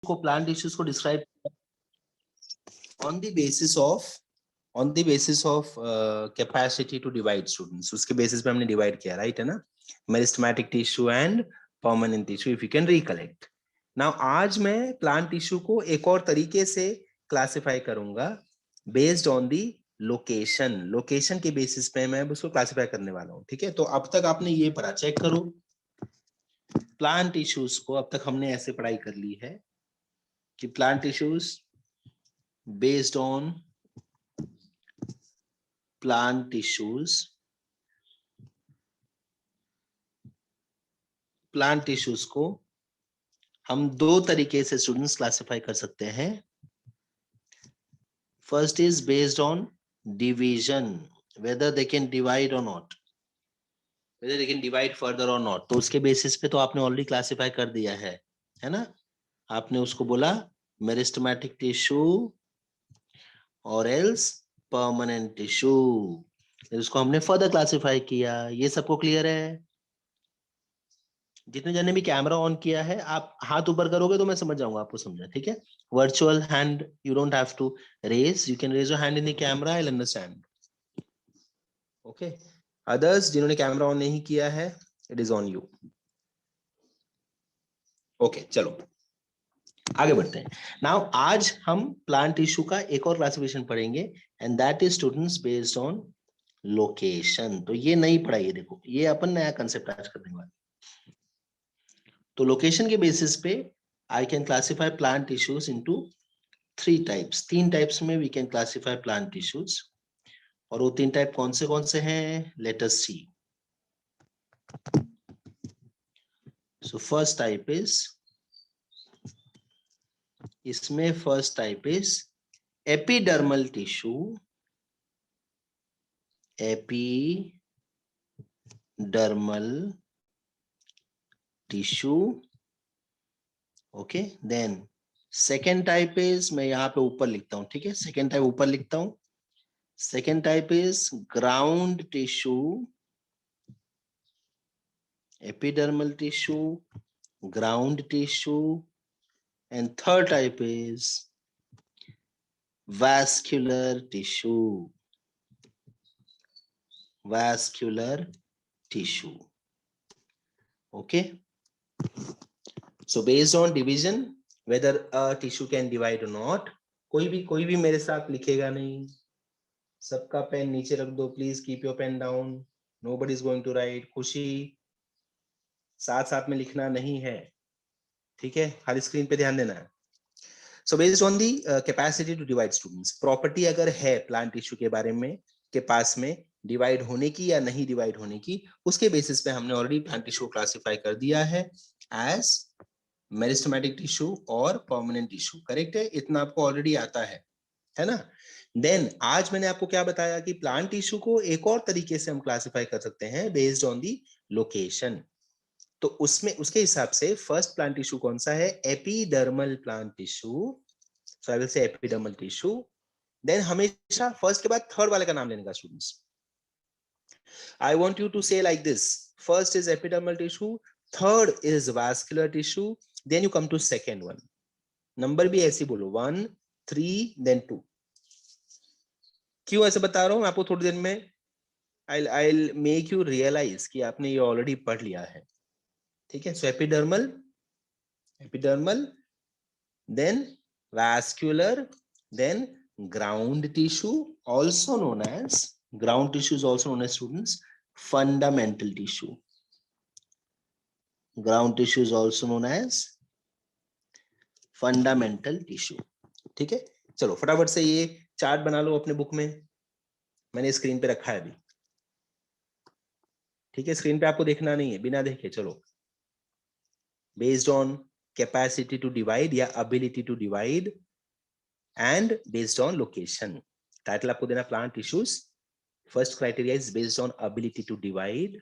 को plant tissues को describe on the basis of capacity to divide students, उसके basis पे हमने डिवाइड किया, राइट है ना, meristematic tissue and permanent tissue, if you can recollect. Now आज मैं प्लांट टिश्यू को एक और तरीके से क्लासिफाई करूंगा बेस्ड ऑन दी लोकेशन के बेसिस पे मैं उसको क्लासिफाई करने वाला हूँ, ठीक है। तो अब तक आपने ये पढ़ा, चेक करो, प्लांट टिश्यूज को अब तक हमने ऐसे पढ़ाई कर ली है कि plant tissues based on plant tissues को हम दो तरीके से स्टूडेंट्स क्लासिफाई कर सकते हैं। First is based on division, whether they can divide or not, whether they can divide further or not। तो उसके बेसिस पे तो आपने ऑलरेडी क्लासिफाई कर दिया है ना। आपने उसको बोला मेरिस्टेमेटिक टिश्यू और एल्स परमानेंट टिश्यू, उसको हमने फर्दर क्लासिफाई किया। ये सबको क्लियर है? जितने जने भी कैमरा ऑन किया है, आप हाथ ऊपर करोगे तो मैं समझ जाऊंगा आपको समझा, ठीक है। Virtual hand you don't have to raise, you can raise your hand in the camera, I will understand. Okay, others जिन्होंने कैमरा ऑन नहीं किया है, it is on you. Okay, चलो आगे बढ़ते हैं। नाउ आज हम प्लांट टिश्यू का एक और क्लासिफिकेशन पढ़ेंगे and that is students based on location. तो ये नहीं पढ़ाइए, देखो ये अपन नया कंसेप्ट आज करने वाले। तो लोकेशन के बेसिस पे I can classify plant tissues into three types, तीन टाइप्स में we can classify plant tissues. और वो तीन टाइप कौन से हैं, let us see. So first type is, इसमें first type is epidermal tissue, epidermal tissue. Okay, then second type is, मैं यहां पे ऊपर लिखता हूं, ठीक है, सेकेंड टाइप ऊपर लिखता हूं। Second type is ground tissue, epidermal tissue, ground tissue, and third type is vascular tissue, vascular tissue। Okay, so based on division whether a tissue can divide or not, कोई भी मेरे साथ लिखेगा नहीं, सबका पेन नीचे रख दो please, keep your pen down, nobody is going to write। खुशी साथ साथ में लिखना नहीं है, ठीक है, खाली स्क्रीन पे ध्यान देना है। So based on the capacity to divide students, property अगर है प्लांट टिश्यू के बारे में के पास में डिवाइड होने की या नहीं डिवाइड होने की, उसके बेसिस पे हमने ऑलरेडी प्लांट टिश्यू को क्लासिफाई कर दिया है एज मेरिस्टेमेटिक टिश्यू और परमानेंट टिश्यू। करेक्ट है, इतना आपको ऑलरेडी आता है ना। देन आज मैंने आपको क्या बताया कि प्लांट टिश्यू को एक और तरीके से हम क्लासिफाई कर सकते हैं बेस्ड ऑन दी लोकेशन। तो उसमें उसके हिसाब से फर्स्ट प्लांट टिश्यू कौन सा है, epidermal plant tissue. So I will say epidermal tissue. Then हमेशा फर्स्ट के बाद थर्ड वाले का नाम लेने का students. I want you to say like this, first is epidermal tissue, third is vascular tissue, then you come to second one. Number भी ऐसे बोलो, 1 3 देन 2। क्यों ऐसे बता रहा हूं मैं आपको, थोड़ी देर में I'll make you realize कि आपने ये ऑलरेडी पढ़ लिया है, ठीक है। सो epidermal, then vascular, then ground tissue, also known as ground tissue is also known as students fundamental tissue। ground tissue is also known as fundamental tissue, ठीक है। चलो फटाफट से ये चार्ट बना लो अपने बुक में, मैंने स्क्रीन पे रखा है अभी, ठीक है। स्क्रीन पे आपको देखना नहीं है, बिना देखे चलो। Based on capacity to divide या ability to divide and based on location, title आपको देना plant tissues. First criteria is based on ability to divide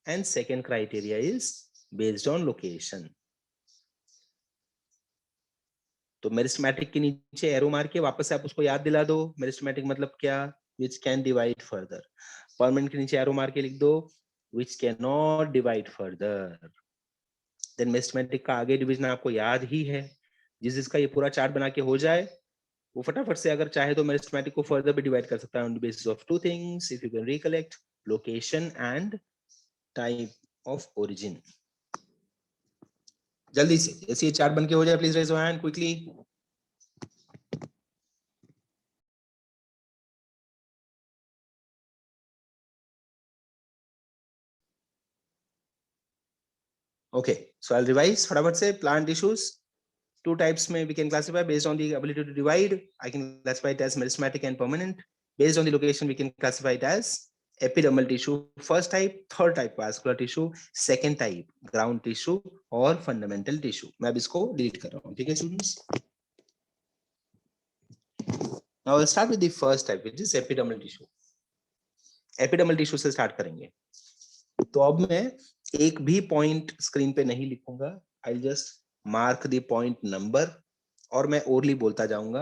and second criteria is based on location. तो मेरिस्टेमेटिक के नीचे arrow मार के वापस से आप उसको याद दिला दो, मेरिस्टेमेटिक मतलब क्या, which can divide further. Permanent के नीचे एरो मार के लिख दो, which can not divide further. Then meristematic का आगे डिवीजन आपको याद ही है, जिसका ये पूरा चार्ट बना के हो जाए वो फटाफट से, अगर चाहे तो मेरिस्टेमेटिक को फर्दर भी डिवाइड कर सकता है on the basis of two things, if you can recollect, location and type of origin. जल्दी से जैसे ये चार्ट बन के हो जाए, please raise your hand quickly. Okay, so I will revise फटाफट से। Plant tissues two types may we can classify based on the ability to divide. I can classify it as meristematic and permanent. Based on the location, we can classify it as epidermal tissue, first type, third type vascular tissue, second type ground tissue और fundamental tissue. मैं अब इसको delete कर रहा हूँ, ठीक है students? Now we'll start with the first type, which is epidermal tissue. Epidermal tissue से start करेंगे। तो अब मैं एक भी point screen पे नहीं लिखूंगा. I'll just mark the point number और मैं orally बोलता जाऊंगा.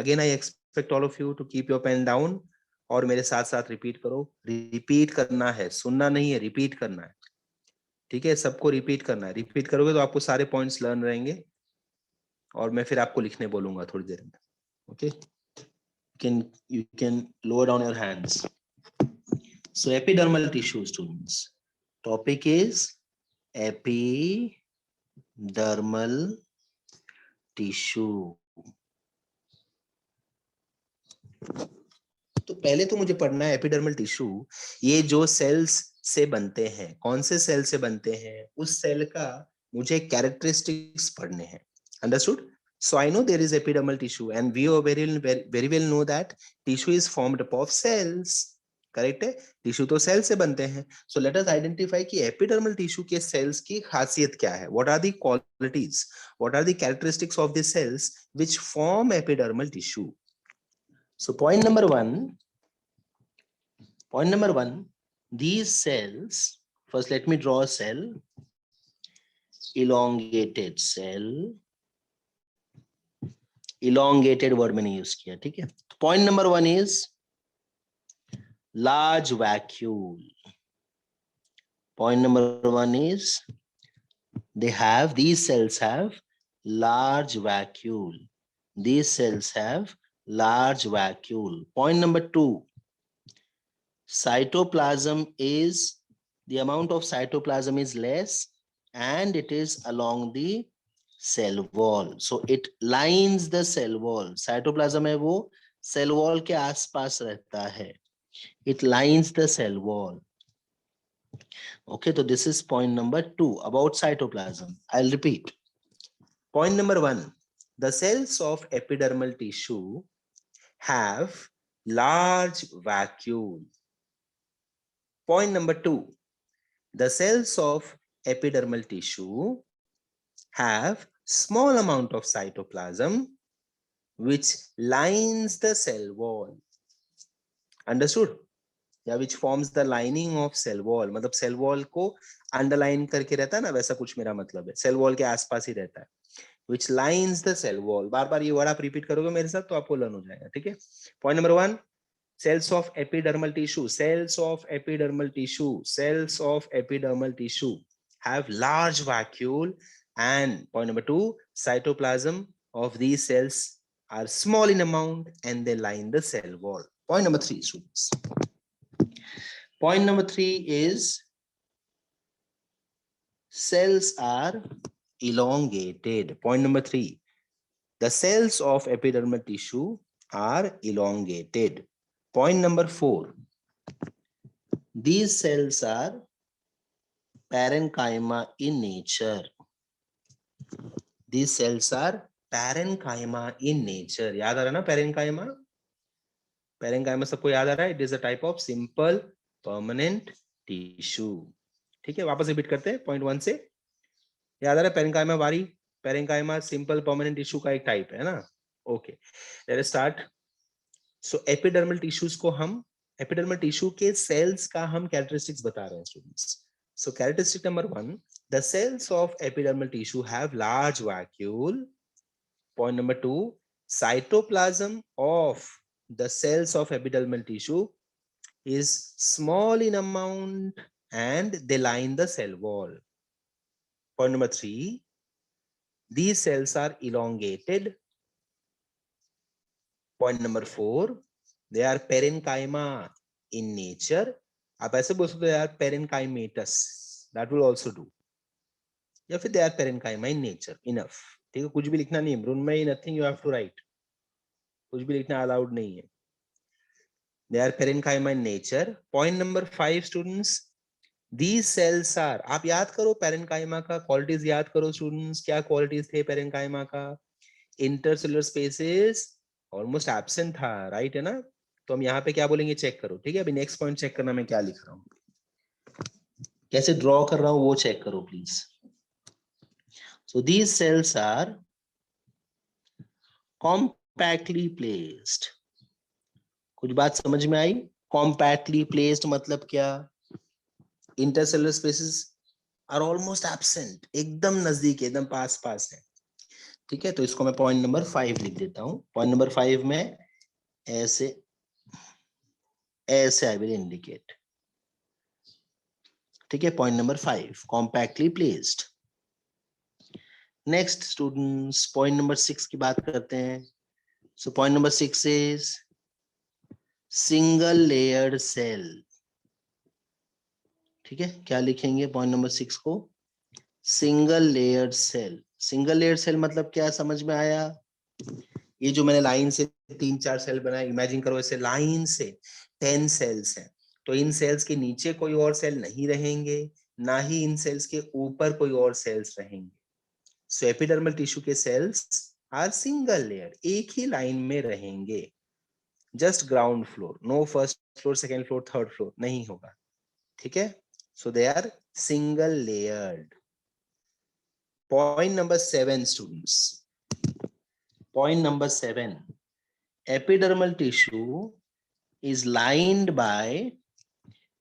Again, I expect all of you to keep your pen down और मेरे साथ साथ रिपीट करो. रिपीट करना है, सुनना नहीं है, रिपीट करना है, ठीक है? सबको रिपीट करना है. रिपीट करोगे तो आपको सारे पॉइंट्स लर्न रहेंगे और मैं फिर आपको लिखने बोलूंगा थोड़ी देर में. Okay, you can lower down your hands. So epidermal tissue, students. Topic is epidermal tissue. तो पहले तो मुझे पढ़ना है एपिडर्मल टिश्यू, ये जो सेल्स से बनते हैं, कौन से सेल से बनते हैं, उस सेल का मुझे कैरेक्टरिस्टिक्स पढ़ने हैं. Understood? So I know there is epidermal tissue and we very well know that tissue is formed up of cells. Correct है? टिश्यू तो सेल से बनते हैं. So let us identify कि एपिडर्मल टिश्यू के सेल्स की खासियत क्या है. What are the qualities? What are the characteristics of the cells which form epidermal tissue? So point number one, these cells, first let me draw a cell, elongated cell, elongated word मैंने use किया, ठीक है? Point number one is large vacuole. Point number one is these cells have large vacuole. These cells have large vacuole. Point number two, cytoplasm is, the amount of cytoplasm is less and it is along the cell wall. So it lines the cell wall. Cytoplasm है वो cell wall के आसपास रहता है. It lines the cell wall. Okay, so this is point number two about cytoplasm. I'll repeat. Point number one, the cells of epidermal tissue have large vacuole. Point number two, the cells of epidermal tissue have small amount of cytoplasm which lines the cell wall. Understood? या which forms the lining of cell wall. मतलब cell wall को underline करके रहता है ना, वैसा कुछ मेरा मतलब है. cell wall के आसपास ही रहता है. Which lines the cell wall. बार बार ये वर्ड आप रिपीट करोगे मेरे साथ तो आपको लर्न हो जाएगा, ठीक है? Point number one, cells of epidermal tissue, cells of epidermal tissue, cells of epidermal tissue have large vacuole. And point number two, cytoplasm of these cells are small in amount and they line the cell wall. Point number three, students. Point number three is cells are elongated. Point number three, the cells of epidermal tissue are elongated. Point number four, these cells are parenchyma in nature. These cells are parenchyma in nature. याद आ रहा ना parenchyma? Parenchyma सबको याद आ रहा है? It is a type of simple permanent tissue. ठीक है, वापस रिपीट करते हैं पॉइंट वन से. याद आ रहा है parenchyma वारी? Parenchyma simple permanent tissue का एक टाइप है ना? Okay, let's start. So epidermal tissues को हम, एपिडर्मल टिश्यू के सेल्स का हम कैरेक्टरिस्टिक्स बता रहे हैं students. So characteristic number one, the cells of epidermal tissue have large vacuole. Point number two, cytoplasm of the cells of epidermal tissue is small in amount and they line the cell wall. Point number three, these cells are elongated. Point number 4, they are parenchyma in nature. आप ऐसे बोल सकते हो यार parenchymatous, that will also do, या फिर they are parenchyma in nature. Enough. ठीक है, कुछ भी लिखना नहीं है Mrinmayi, nothing you have to write, कुछ भी लिखना अलाउड नहीं है. They are parenchyma in nature. Point number 5 students, these cells are, आप याद करो parenchyma का qualities याद करो students, क्या qualities थे parenchyma का? Intercellular spaces almost absent था, right है ना? तो हम यहाँ पे क्या बोलेंगे चेक करो, ठीक है? अभी नेक्स्ट पॉइंट चेक करना, मैं क्या लिख रहा हूँ, कैसे ड्रॉ कर रहा हूँ वो चेक करो please. So these cells are compactly placed. कुछ बात समझ में आई? Compactly placed मतलब क्या? Intercellular spaces are almost absent, एकदम नजदीक, एकदम पास पास है. ठीक है, तो इसको मैं पॉइंट नंबर 5 लिख देता हूँ. पॉइंट नंबर 5 में ऐसे ऐसे आई विल इंडिकेट. ठीक है, point number 5 compactly placed. Next students, point number 6 की बात करते हैं. So point number 6 is single layered cell. ठीक है, क्या लिखेंगे पॉइंट नंबर 6 को? Single layered cell. Single layered cell मतलब क्या, समझ में आया? ये जो मैंने लाइन से 3-4 सेल बनाए, इमेजिन करो ऐसे लाइन से 10 सेल्स हैं, तो इन सेल्स के नीचे कोई और सेल नहीं रहेंगे, ना ही इन सेल्स के ऊपर कोई और सेल्स रहेंगे. सो एपिडर्मल टिश्यू के सेल्स आर सिंगल लेयर, एक ही लाइन में रहेंगे. Just ground floor, no first floor, second floor, third floor नहीं होगा. ठीक है, so they are single layered. Point number 7 students, point number 7, epidermal tissue is lined by,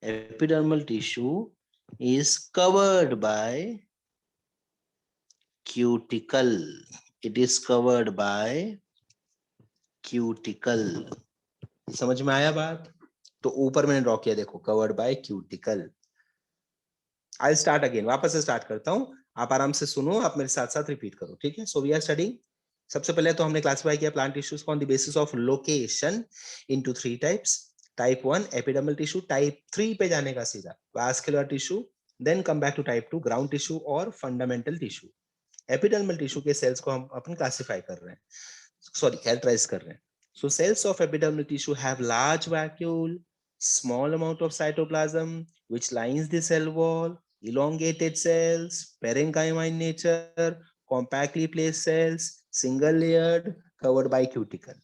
epidermal tissue is covered by cuticle. It is covered by cuticle. समझ में आया बात? तो ऊपर मैंने ड्रॉ किया, देखो covered by cuticle. I'll start again, वापस से स्टार्ट करता हूं, आप आराम से सुनो, आप मेरे साथ साथ रिपीट करो. ठीक है, सो वी आर स्टडीइंग. सबसे पहले तो हमने क्लासिफाई किया प्लांट टिश्यूज को on the basis of location into 3 types. Type 1 epidermal tissue, type 3 पे जाने का सीधा vascular tissue, then come back to type 2 ground tissue और फंडामेंटल टिश्यू. एपिडर्मल टिश्यू के सेल्स को हम अपन क्लासिफाई कर रहे हैं, सॉरी कैरेक्टराइज कर रहे हैं. So cells of epidermal tissue have large vacuole, small amount of cytoplasm which lines the cell wall, elongated cells, parenchyma in nature, compactly placed cells, single layered, covered by cuticle.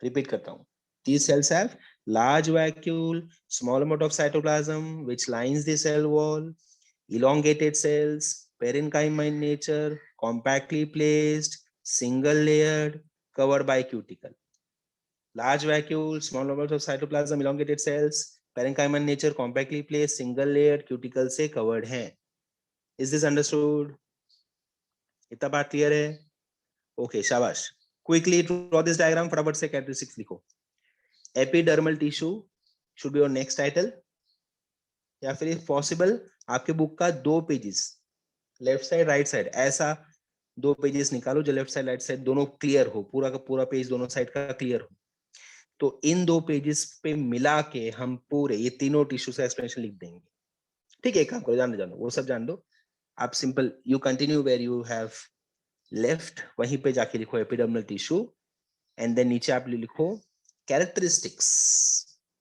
Repeat करता हूँ. These cells have large vacuole, small amount of cytoplasm which lines the cell wall, elongated cells, parenchyma in nature, compactly placed, single layered, covered by cuticle. Large vacuole, small numbers of cytoplasm, elongated cells, parenchyma in nature, compactly placed, single layered, cuticle से covered हैं. Is this understood? इतना बात clear है? Okay, शाबाश. Quickly draw this diagram, फटाफट से characteristics लिखो. Epidermal tissue should be your next title. या फिर if possible आपके बुक का 2 pages, left side right side, ऐसा 2 पेजेस निकालो जो लेफ्ट साइड राइट साइड दोनों क्लियर हो, पूरा का पूरा पेज दोनों साइड का क्लियर हो. तो इन 2 पेजेस पे मिला के हम पूरे ये तीनों टिश्यू का एक्सप्लेनेशन लिख देंगे. ठीक है, एक काम करो, जान दो वो सब जान दो. आप simple you continue where you have left, वहीं पे जाके लिखो एपिडर्मल टिश्यू, एंड देन नीचे आप लिखो characteristics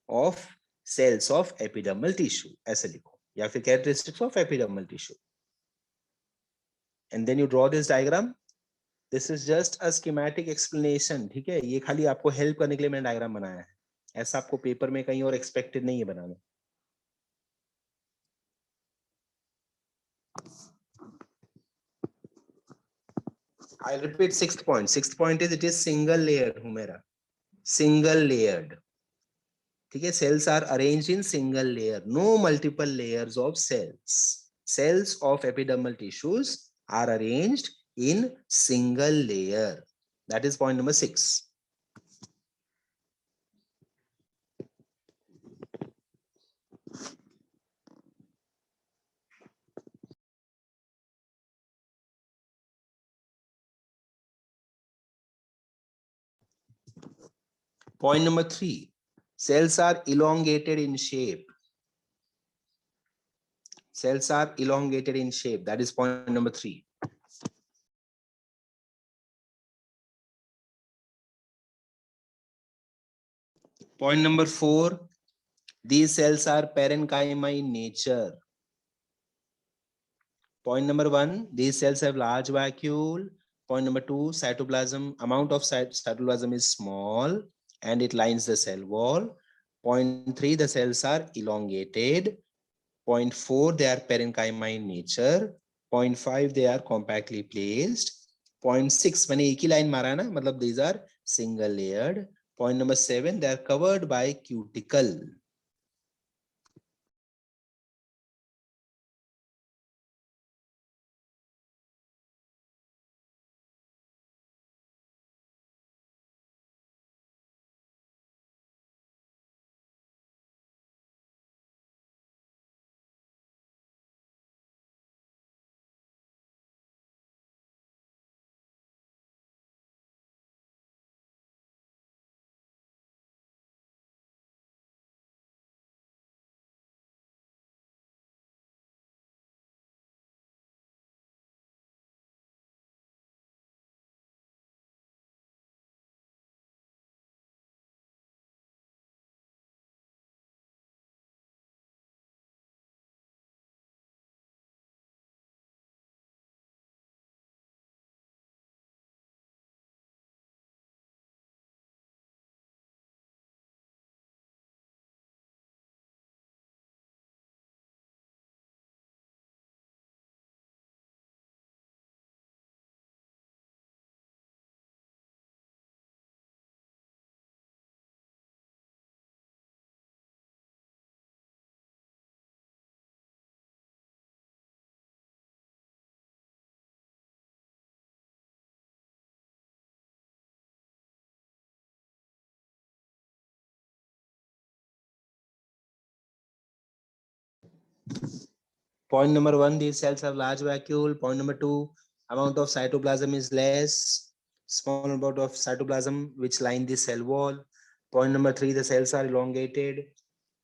of cells of epidermal tissue, ऐसे लिखो, या फिर characteristics of epidermal tissue, and then you draw this diagram. This is just a schematic explanation. ठीक है, ये खाली आपको हेल्प करने के लिए मैंने डायग्राम बनाया है, ऐसा आपको पेपर में कहीं और एक्सपेक्टेड नहीं है बनाना. I'll repeat sixth point. Sixth point is it is single layered, Humera. Single layered. ठीक है, cells are arranged in single layer, no multiple layers of cells. Cells of epidermal tissues are arranged in single layer. That is point number 6. Point number 3, cells are elongated in shape. Cells are elongated in shape. That is point number 3. Point number 4, these cells are parenchyma in nature. Point number 1, these cells have large vacuole. Point number 2, cytoplasm, amount of cytoplasm is small and it lines the cell wall. Point 3, the cells are elongated. Point 4, they are parenchyma in nature. Point 5, they are compactly placed. Point 6, मैंने एक ही line मारा ना, मतलब these are single layered. Point number 7, they are covered by cuticle. Point number 1, these cells have large vacuole. Point number 2, amount of cytoplasm is less, small amount of cytoplasm which line the cell wall. Point number 3, the cells are elongated.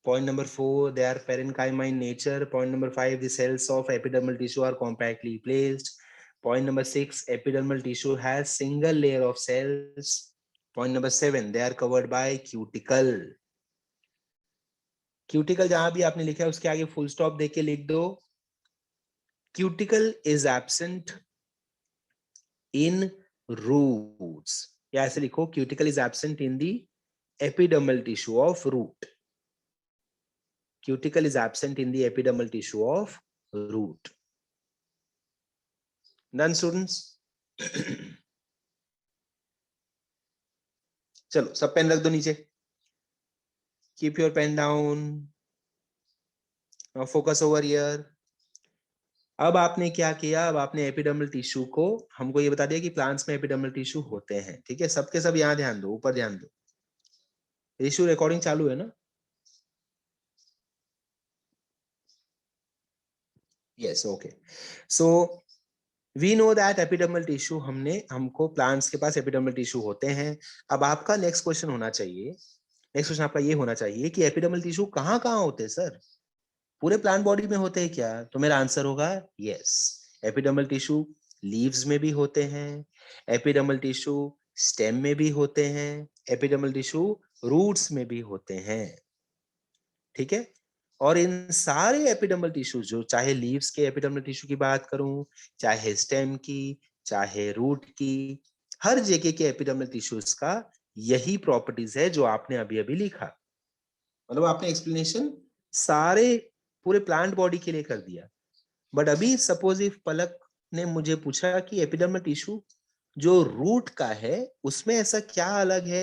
Point number 4, they are parenchyma in nature. Point number 5, the cells of epidermal tissue are compactly placed. Point number 6, epidermal tissue has single layer of cells. Point number 7, they are covered by cuticle. Cuticle जहां भी आपने लिखा है उसके आगे full stop देके लिख दो, cuticle is absent in roots, या ऐसे लिखो, cuticle is absent in the epidermal tissue of root. Cuticle is absent in the epidermal tissue of root. Done students? चलो सब पेन रख दो नीचे. Keep your pen down. Focus over here. अब आपने क्या किया, अब आपने एपिडर्मल टिश्यू को, हमको ये बता दिया कि प्लांट्स में एपिडर्मल टिश्यू होते हैं. ठीक है, सबके सब यहाँ ध्यान दो, ऊपर ध्यान दो. टिश्यू रिकॉर्डिंग चालू है ना? Yes, okay. So we know that epidermal tissue, हमको प्लांट्स के पास एपिडर्मल टिश्यू होते हैं. अब आपका नेक्स्ट क्वेश्चन होना चाहिए, नेक्स्ट क्वेश्चन आपका ये होना चाहिए कि एपिडर्मल टिश्यू कहाँ कहाँ होते हैं सर? पूरे प्लांट बॉडी में होते हैं क्या? तो मेरा आंसर होगा यस. एपिडर्मल टिश्यू लीव्स में भी होते हैं, एपिडर्मल टिश्यू स्टेम में भी होते हैं, एपिडर्मल टिश्यू रूट्स में भी होते हैं. ठीक है, और इन सारे एपिडर्मल टिश्यू, जो चाहे लीव्स के एपिडर्मल टिश्यू की बात करूं, चाहे स्टेम की, चाहे रूट की, हर जगह के एपिडर्मल टिश्यूज का यही प्रॉपर्टीज है जो आपने अभी अभी लिखा. मतलब आपने एक्सप्लेनेशन सारे पूरे प्लांट बॉडी के लिए कर दिया. बट अभी सपोज इफ पलक ने मुझे पूछा कि एपिडर्मल टिश्यू जो रूट का है उसमें ऐसा क्या अलग है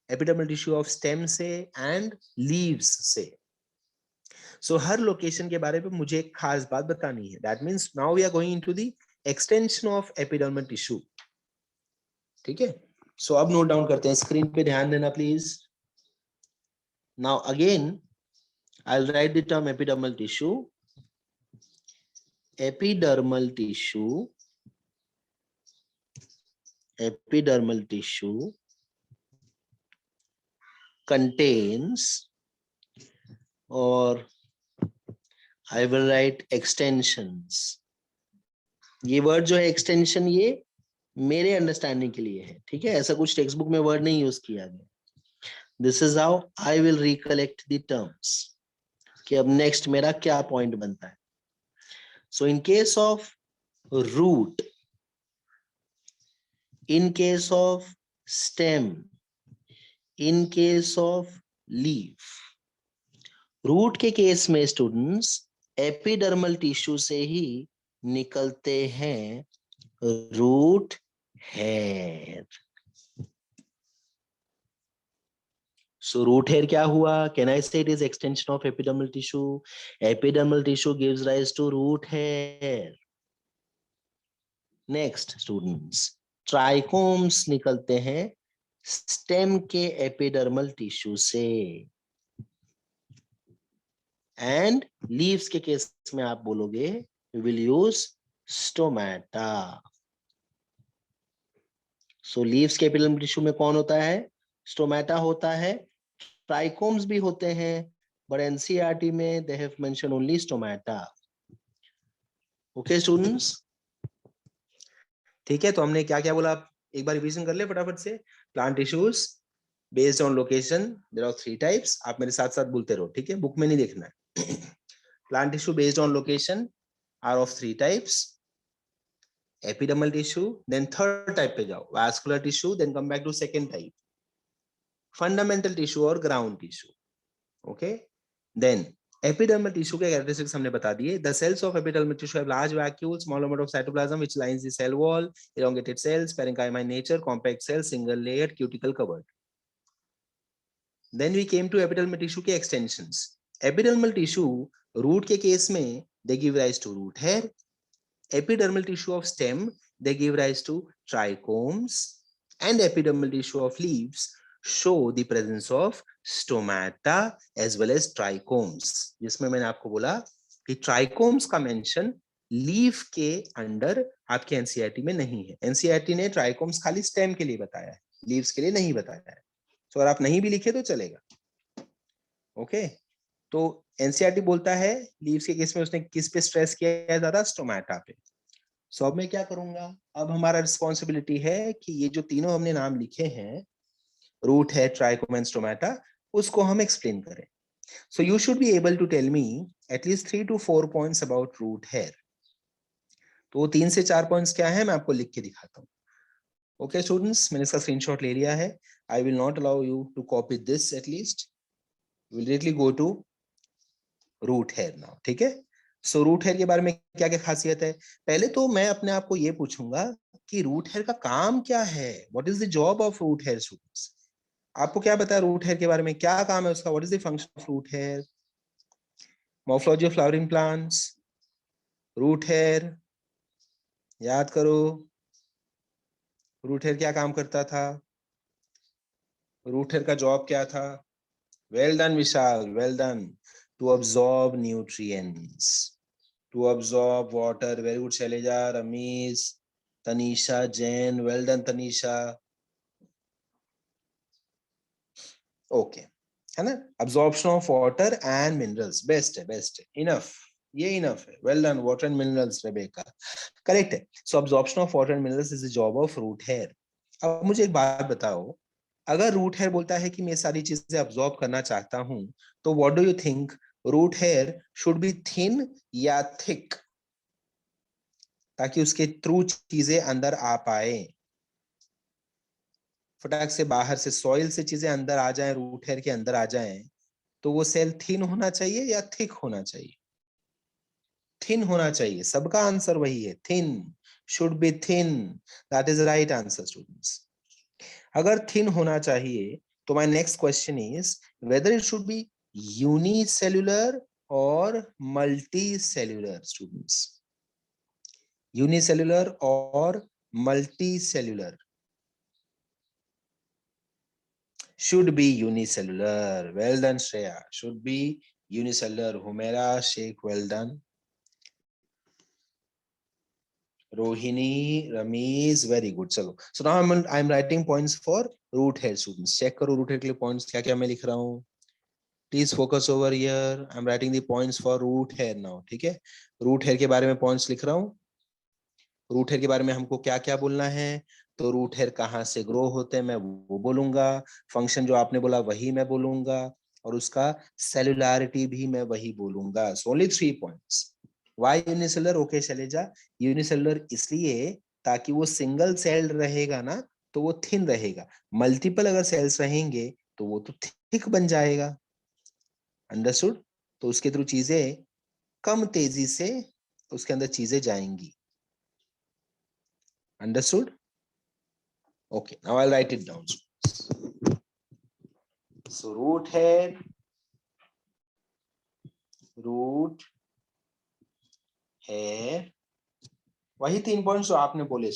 एपिडर्मल टिश्यू ऑफ स्टेम से एंड लीव्स से. सो हर लोकेशन के बारे में मुझे एक खास बात बतानी है. That means now we are going into the extension of epidermal tissue. ठीक है, सो अब नोट डाउन करते हैं, स्क्रीन पे ध्यान देना please. Now again I'll write the term epidermal tissue. Epidermal tissue. Epidermal tissue contains, or I will write extensions. ये word जो है एक्सटेंशन, ये मेरे अंडरस्टैंडिंग के लिए है, ठीक है, ऐसा कुछ टेक्स्ट बुक में वर्ड नहीं यूज किया गया. This is how I will recollect the terms कि अब नेक्स्ट मेरा क्या पॉइंट बनता है. So in case of root, in case of stem, in case of leaf, root के केस में स्टूडेंट्स एपिडर्मल टिश्यू से ही निकलते हैं root hair. So root hair क्या हुआ? Can I say it is extension of epidermal tissue? Epidermal tissue gives rise to root hair. Next students, trichomes निकलते हैं स्टेम के एपिडर्मल टिश्यू से. एंड लीव्स के केस में आप बोलोगे we will use stomata. So leaves के epidermal tissue में कौन होता है? स्टोमेटा होता है. ट्राइकोम्स भी होते हैं, बट एनसीईआरटी में they have mention only stomata. Okay students, ठीक है. तो हमने क्या क्या बोला, एक बार रिवीजन कर ले फटाफट से. Plant tissues based on location, there are 3 types. आप मेरे साथ साथ बोलते रहो, ठीक है, बुक में नहीं देखना है. Plant tissue based on location are of 3 types. Epidermal tissue, then third type पे जाओ, vascular tissue, then come back to second type, fundamental tissue और ground tissue. Okay, then epidermal tissue के कैरेक्टरिस्टिक्स हमने बता दिए. The cells of epidermal tissue have large vacuoles, small amount of cytoplasm which lines the cell wall, elongated cells, parenchyma in nature, compact cells, single layered, cuticle covered. Then we came to epidermal tissue के extensions. Epidermal tissue root के case में they give rise to root hair. Epidermal tissue of stem they give rise to trichomes, and epidermal tissue of leaves show the presence of stomata as well as trichomes. जिसमें मैंने आपको बोला कि trichomes का mention leaf के under आपके NCERT में नहीं है. एनसीईआरटी ने ट्राइकोम्स खाली स्टेम के लिए बताया है, लीव्स के लिए नहीं बताया है. तो अगर आप नहीं भी लिखे तो चलेगा. ओके, तो एनसीईआरटी बोलता है लीव्स के केस में उसने किस पे स्ट्रेस किया है ज्यादा? स्टोमेटा पे. सो अब मैं क्या करूंगा, अब हमारा रिस्पॉन्सिबिलिटी है कि ये जो तीनों हमने नाम लिखे हैं, रूट है, ट्राइकोम एंड स्टोमेटा, उसको हम एक्सप्लेन करें. So you should be able to tell me at least 3 to 4 points about root hair. तो 3 से 4 पॉइंट्स क्या है मैं आपको लिख के दिखाता हूँ. ओके स्टूडेंट्स, मैंने इसका स्क्रीनशॉट ले लिया है. I will not allow you to copy this, at least will directly go to root hair now. ठीक है, सो रूट हेयर के बारे में क्या क्या खासियत है? पहले तो मैं अपने आप को ये पूछूंगा कि रूट हेयर का काम क्या है. What is the job of root hair students? आपको क्या पता है रूट हेयर के बारे में, क्या काम है उसका? What is the function of root hair? Morphology of flowering plants, root hair याद करो. रूट हेयर क्या काम करता था? रूट हेयर का जॉब क्या था? Well done Vishal, well done. To absorb nutrients, to absorb water. Very good Shailaja, Ramiz, Tanisha, Jain, well done Tanisha. Okay, है ना? Absorption of water and minerals, best है, बेस्ट है, इनफ, ये इनफ है. Well done, water and minerals Rebecca, correct है. So absorption of water and minerals is the job of root hair. अब मुझे एक बात बताओ, अगर रूट हेयर बोलता है कि मैं सारी चीजें अब्सॉर्ब करना चाहता हूं, तो what do you think, root hair should be thin या थिक, ताकि उसके थ्रू चीजें अंदर आ पाए, फटाक से बाहर से सॉइल से चीजें अंदर आ जाएं, रूट हेयर के अंदर आ जाएं, तो वो सेल थिन होना चाहिए या थिक होना चाहिए? थिन होना चाहिए. सबका आंसर वही है, thin, should be thin. That is right answer students. अगर थिन होना चाहिए तो my next question is whether it should be unicellular और मल्टीसेल्युलर. स्टूडेंट्स, यूनिसेल्युलर और multicellular? should be unicellular. Well done Shreya, should be unicellular. Humaira Sheikh, well done. Rohini, Ramiz, very good. चलो, so now I am writing points for root hair students. Check करो root hair के लिए points क्या क्या मैं लिख रहा हूँ. Please focus over here. I am writing the points for root hair now. ठीक है, रूट हेयर के बारे में पॉइंट्स लिख रहा हूँ. रूट हेयर के बारे में हमको क्या क्या बोलना है. तो रूट हेयर कहाँ से ग्रो होते हैं मैं वो बोलूंगा. फंक्शन जो आपने बोला वही मैं बोलूंगा. और उसका सेलुलरिटी भी मैं वही बोलूंगा. So only 3 points. Why unicellular? Okay Shaileja, unicellular इसलिए ताकि वो सिंगल सेल रहेगा ना तो वो थिन रहेगा. मल्टीपल अगर सेल्स रहेंगे तो वो तो थिक बन जाएगा. अंडरस्टूड? तो उसके थ्रू चीजें कम तेजी से उसके अंदर चीजें जाएंगी. Understood? Okay, now I'll write it down. So root hair, वही 3 पॉइंट्स जो आपने बोले.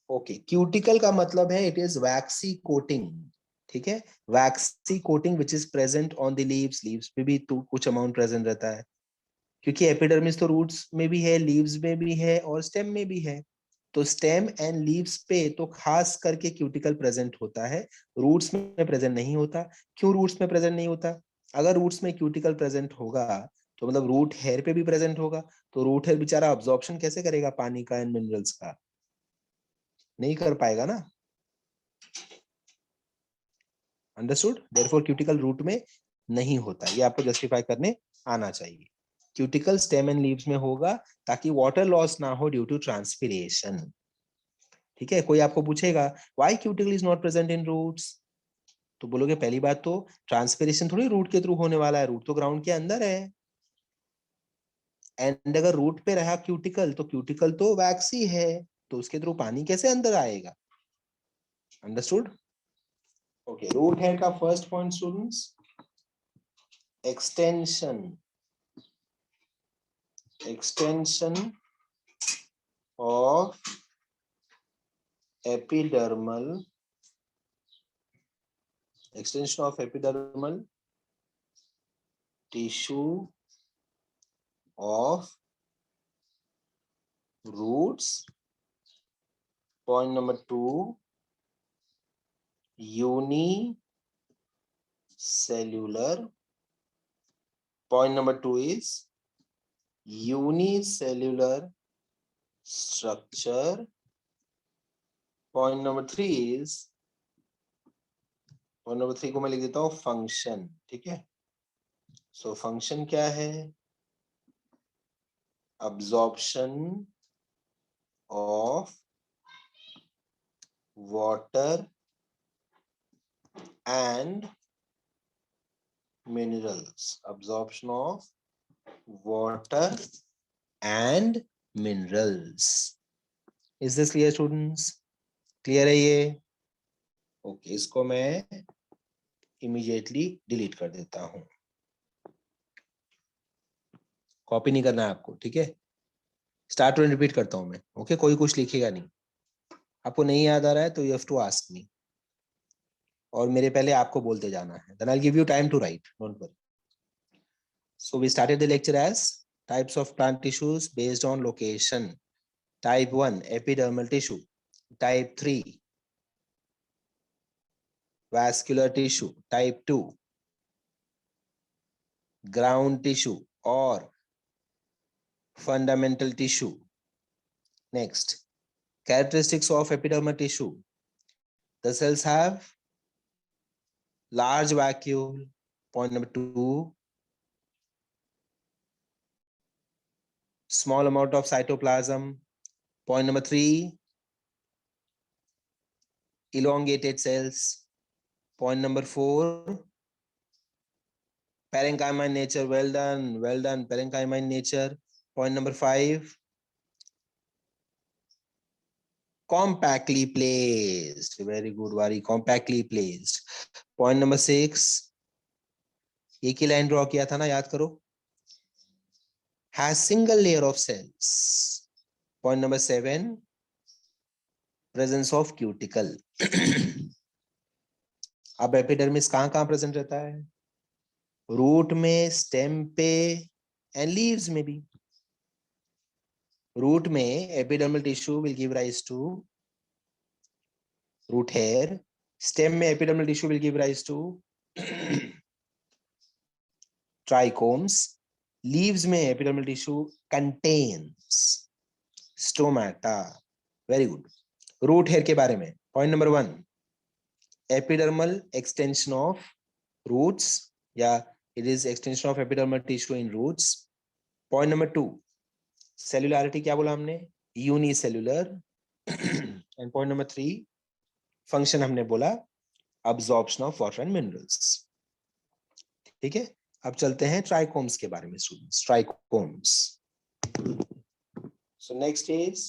ओके, क्यूटिकल का मतलब है इट इज वैक्सी कोटिंग. ठीक है, waxy coating which is present on the leaves. Leaves पे भी तो कुछ अमाउंट प्रेजेंट रहता है क्योंकि एपिडर्मिस तो रूट्स में भी है, लीव्स में भी है और स्टेम में भी है. तो स्टेम एंड लीव्स पे तो खास करके क्यूटिकल प्रेजेंट होता है, रूट्स में प्रेजेंट नहीं होता. क्यों रूट्स में प्रेजेंट नहीं होता? अगर रूट्स में क्यूटिकल प्रेजेंट होगा तो मतलब रूट हेयर पे भी प्रेजेंट होगा. तो रूट हेयर बेचारा अब्जॉर्प्शन कैसे करेगा पानी का एंड मिनरल्स का? नहीं कर पाएगा ना. अंडरस्टूड? देयरफॉर क्यूटिकल रूट में नहीं होता. ये आपको जस्टिफाई करने आना चाहिए. क्यूटिकल स्टेम एंड लीव्स में होगा ताकि वाटर लॉस ना हो ड्यू टू ट्रांसपिरेशन. ठीक है, कोई आपको पूछेगा why cuticle is not present in roots, तो बोलोगे पहली बात तो ट्रांसपिरेशन थोड़ी रूट के थ्रू होने वाला है, रूट तो ग्राउंड के अंदर है. एंड अगर रूट पे रहा क्यूटिकल तो क्यूटिकल तो वैक्सी है, तो उसके थ्रू पानी कैसे अंदर आएगा. अंडरस्टूड? ओके, रूट हेयर का first point students, extension of epidermal tissue of roots. Point number 2, unicellular. Point number 2 is unicellular structure. Point number 3 को मैं लिख देता हूं फंक्शन. ठीक है, सो फंक्शन क्या है? absorption of water and minerals. Absorption of water and minerals. Is this clear students? Clear है ये? ओके, इसको मैं इमीडिएटली डिलीट कर देता हूं. कॉपी नहीं करना है आपको. ठीक है, स्टार्ट एंड रिपीट करता हूं मैं. ओके, कोई कुछ लिखेगा नहीं. आपको नहीं याद आ रहा है तो you have to ask me, और मेरे पहले आपको बोलते जाना है. Then I will give you time to write, don't worry. So we started the lecture as types of plant tissues based on location. Type 1, epidermal tissue. Type 3, vascular tissue. Type 2, ground tissue or fundamental tissue. Next, characteristics of epidermal tissue. The cells have large vacuole. Point number 2, small amount of cytoplasm. Point number 3, elongated cells. Point number 4, parenchyma in nature. Well done, parenchyma in nature. Point number 5, compactly placed. Very good, Vari, compactly placed. Point number 6, एक ही line draw किया था ना, याद करो. Has single layer of cells. Point number 7, presence of cuticle. अब epidermis कहाँ कहाँ प्रेजेंट रहता है? रूट में, स्टेम पे एंड लीव्स में भी. रूट में epidermal tissue will give rise to root hair, stem में epidermal tissue will give rise to trichomes, leaves में epidermal tissue contains stomata. Very good. Root hair के बारे में point number 1, epidermal extension of roots या it is extension of epidermal tissue in roots. Point number 2, cellularity क्या बोला हमने, unicellular. And point number 3, function हमने बोला absorption of water and minerals. ठीक है, अब चलते हैं ट्राइकोम्स के बारे में students, trichomes. So next is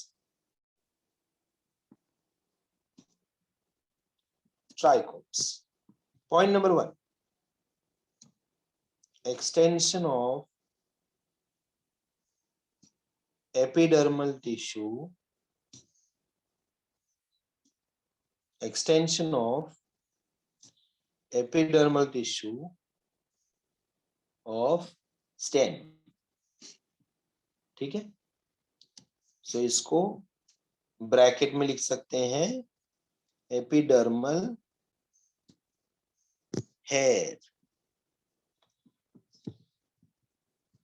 trichomes. Point number 1, extension of epidermal tissue, extension of epidermal tissue of stem. ठीक है, सो इसको ब्रैकेट में लिख सकते हैं एपिडर्मल हेयर.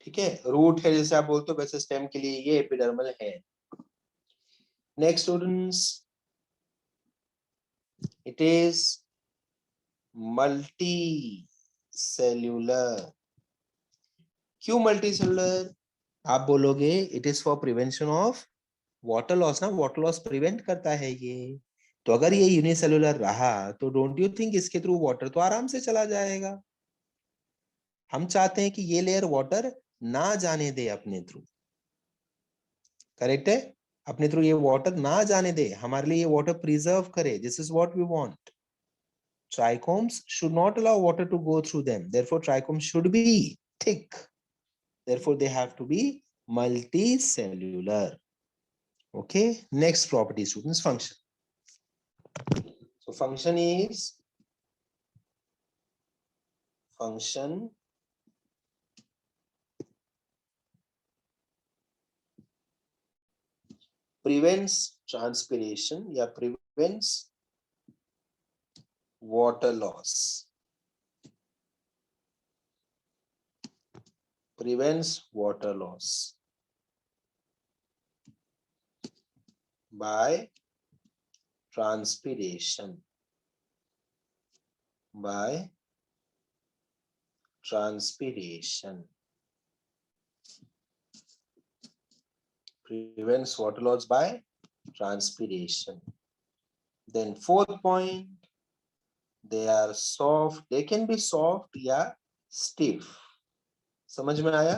ठीक है, रूट है जैसे आप बोलते हो वैसे स्टेम के लिए ये epidermal hair. Next students, it is multicellular. क्यों मल्टी सेल्यूलर? आप बोलोगे it is for prevention of water loss ना, वाटर लॉस प्रिवेंट करता है ये. तो अगर ये यूनिसेल्युलर रहा तो डोंट यू थिंक इसके थ्रू वाटर तो आराम से चला जाएगा. हम चाहते हैं कि ये लेयर वाटर ना जाने दे अपने थ्रू. करेक्ट है, अपने थ्रू ये वाटर ना जाने दे, हमारे लिए ये वाटर प्रिजर्व करे. This is what we want. Trichomes should not allow water to go through them. Therefore, trichomes should be thick. Therefore, they have to be multicellular. Okay. Next property, students, function. So, function is prevents transpiration, yeah, prevents water loss. Prevents water loss by transpiration. By transpiration. Prevents water loss by transpiration. Then fourth point, they are soft. They can be soft या stiff. समझ में आया?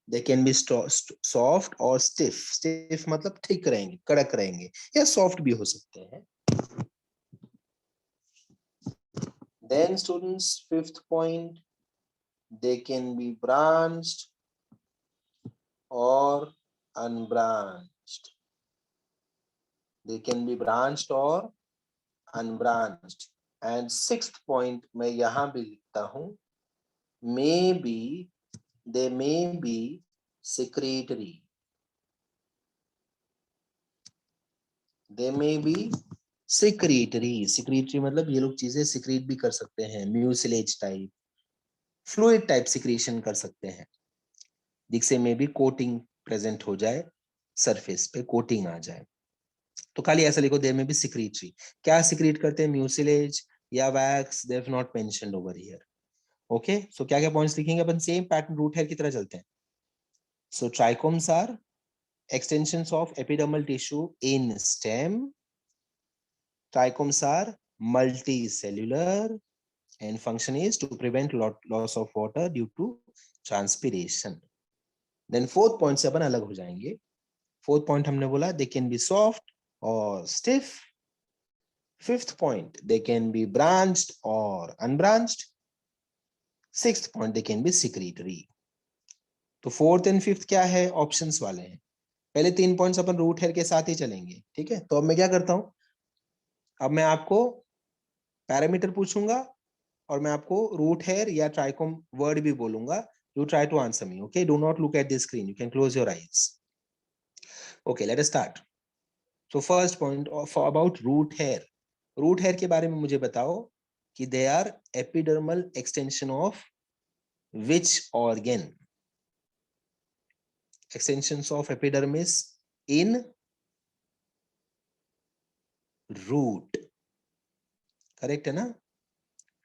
They can be soft or stiff. Stiff मतलब thick रहेंगे, कड़क रहेंगे, या soft भी हो सकते हैं. Then students, fifth point, they can be branched or unbranched. They can be branched or unbranched. And sixth point मैं यहाँ भी लिखता हूँ, maybe they may be secretory. They may be secretory. Secretory मतलब ये लोग चीजें secrete भी कर सकते हैं, mucilage type, fluid type secretion कर सकते हैं, जिससे में भी coating present हो जाए, surface पे coating आ जाए. तो खाली ऐसा लिखो, they may be secretory. क्या secrete करते हैं? mucilage या wax? They have not mentioned over here. Okay, so क्या क्या points लिखेंगे अपन? Same pattern root hair की तरह चलते हैं. So trichomes are extensions of epidermal tissue in stem. Trichomes are multicellular and function is to prevent loss of water due to transpiration. Then fourth point से अपन अलग हो जाएंगे. Fourth point हमने बोला they can be soft or stiff. Fifth point, they can be branched or unbranched. Sixth point, they can be secretory. तो fourth and fifth क्या है? Options वाले हैं. पहले 3 पॉइंट्स अपन रूट हेयर के साथ ही चलेंगे. ठीक है, तो अब मैं क्या करता हूं, अब मैं आपको पैरामीटर पूछूंगा और मैं आपको रूट हेयर या ट्राइकोम वर्ड भी बोलूंगा. You try to answer me. Okay, do not look at the screen, you can close your eyes. Okay, let us start. So first point for about root hair. Root hair के बारे में मुझे बताओ कि they are epidermal extension of which organ? Extensions of epidermis in root. Correct है ना?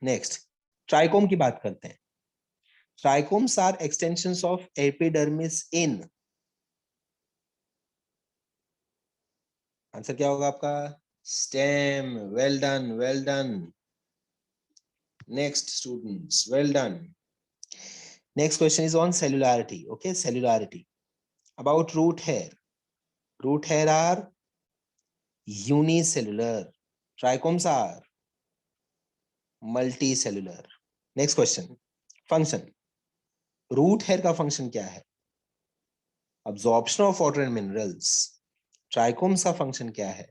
Next, trichome की बात करते हैं. Trichomes are extensions of epidermis in. Answer क्या होगा आपका? Stem. Well done, well done. Next, students, well done. Next question is on cellularity. Okay, cellularity. About root hair. Root hair are unicellular. Trichomes are multicellular. Next question. Function. Root hair का function क्या है? Absorption of water and minerals. Trichomes का function क्या है?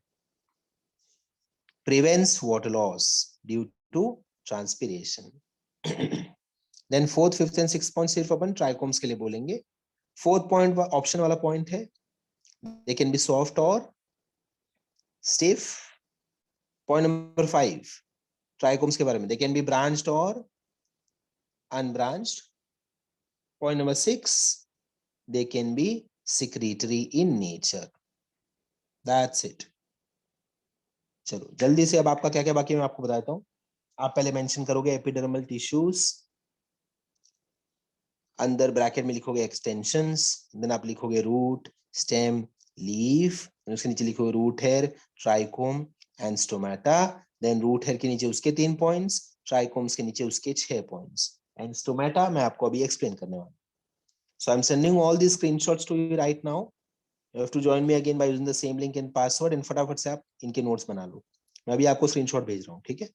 Prevents water loss due to transpiration. Then fourth, fifth and sixth point सिर्फ अपन trichomes के लिए बोलेंगे. Fourth point option वाला point है. They can be soft or stiff. Point number 5, trichomes के बारे में. They can be branched or unbranched. Point number 6, they can be secretory in nature. That's it. चलो जल्दी से अब आपका क्या क्या बाकी मैं आपको बताता हूँ. आप पहले मेंशन करोगे एपिडर्मल टिश्यूज, अंदर ब्रैकेट में लिखोगे एक्सटेंशंस, देन आप लिखोगे रूट, स्टेम, लीफ, उसके नीचे लिखोगे root hair, trichome and stomata. Then root hair के नीचे उसके 3 पॉइंट्स, ट्राइकोम्स के नीचे उसके 6 पॉइंट्स, एंड स्टोमेटा मैं आपको अभी एक्सप्लेन करने वाला हूं. So I'm sending all these screenshots to you right now. You have to join me again by using the same link and password, and फटाफट से आप इनके नोट्स बना लो. मैं अभी आपको स्क्रीनशॉट भेज रहा हूँ, ठीक है?